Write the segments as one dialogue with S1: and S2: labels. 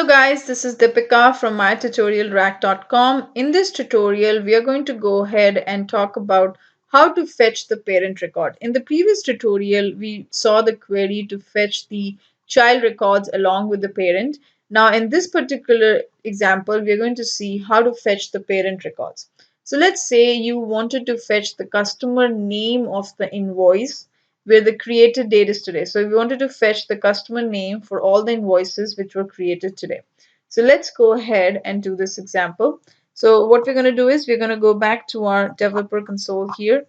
S1: Hello guys, this is Deepika from MyTutorialRack.com. In this tutorial, we are going to go ahead and talk about how to fetch the parent record. In the previous tutorial, we saw the query to fetch the child records along with the parent. Now, in this particular example, we are going to see how to fetch the parent records. So let's say you wanted to fetch the customer name of the invoice where the created date is today. So we wanted to fetch the customer name for all the invoices which were created today. So let's go ahead and do this example. So what we're going to do is we're going to go back to our developer console here,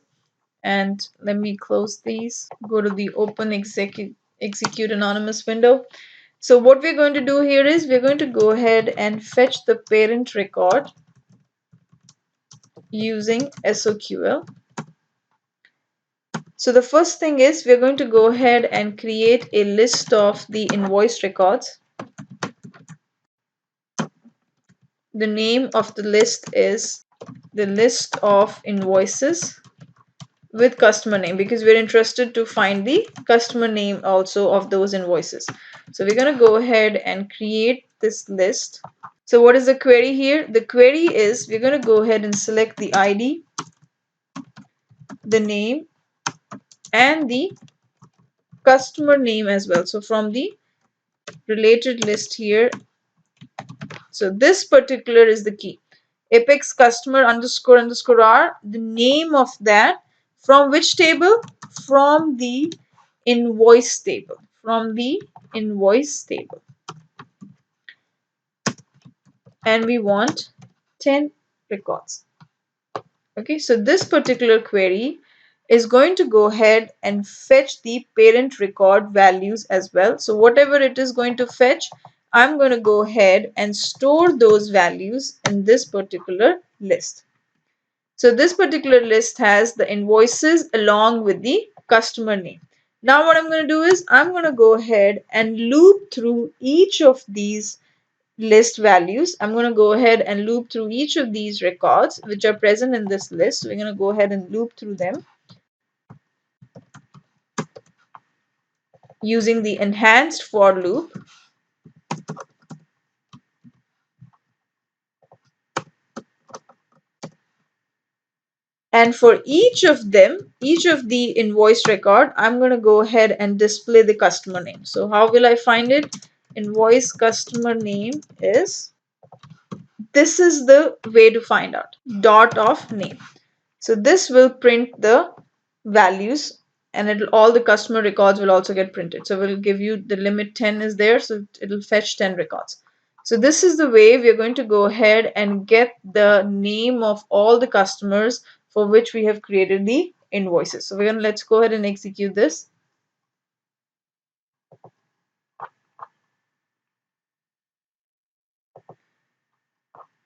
S1: and let me close these. Go to the open execute anonymous window. So what we're going to do here is we're going to go ahead and fetch the parent record using SOQL. So the first thing is we're going to go ahead and create a list of the invoice records. The name of the list is the list of invoices with customer name, because we're interested to find the customer name also of those invoices. So we're going to go ahead and create this list. So what is the query here? The query is we're going to go ahead and select the ID, the name, and the customer name as well. So from the related list here, so this particular is the key. Apex customer underscore underscore R, the name of that. From which table? From the invoice table. From the invoice table. And we want 10 records. Okay, so this particular query is going to go ahead and fetch the parent record values as well. So whatever it is going to fetch, I'm going to go ahead and store those values in this particular list. So this particular list has the invoices along with the customer name. Now what I'm going to do is I'm going to go ahead and loop through each of these list values. I'm going to go ahead and loop through each of these records which are present in this list. So we're going to go ahead and loop through them using the enhanced for loop. And for each of them, each of the invoice record, I'm going to go ahead and display the customer name. So how will I find it? Invoice customer name is, this is the way to find out, dot of name. So this will print the values, and all the customer records will also get printed. So we'll give you the limit 10 is there, so it'll fetch 10 records. So this is the way we're going to go ahead and get the name of all the customers for which we have created the invoices. So let's go ahead and execute this.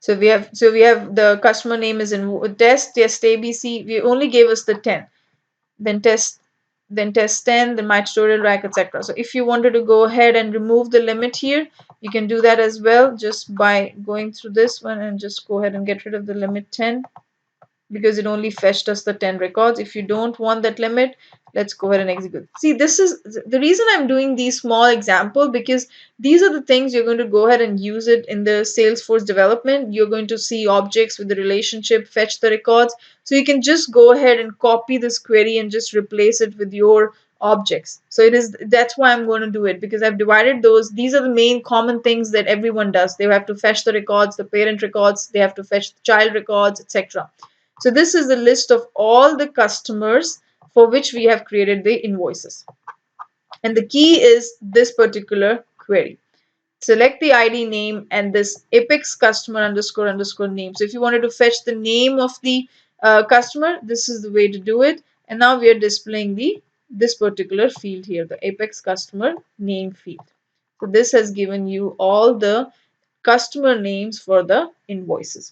S1: So we have the customer name is in test ABC. We only gave us the 10. Then test 10, then MyTutorialRack, etc. So if you wanted to go ahead and remove the limit here, you can do that as well, just by going through this one and just go ahead and get rid of the limit 10, because it only fetched us the 10 records. If you don't want that limit, let's go ahead and execute. See, this is the reason I'm doing these small example, because these are the things you're going to go ahead and use it in the Salesforce development. You're going to see objects with the relationship, fetch the records. So you can just go ahead and copy this query and just replace it with your objects. So that's why I'm going to do it, because I've divided those. These are the main common things that everyone does. They have to fetch the records, the parent records, they have to fetch the child records, etc. So this is the list of all the customers for which we have created the invoices. And the key is this particular query. Select the ID name and this Apex customer underscore underscore name. So if you wanted to fetch the name of the customer, this is the way to do it. And now we are displaying this particular field here, the Apex customer name field. So this has given you all the customer names for the invoices.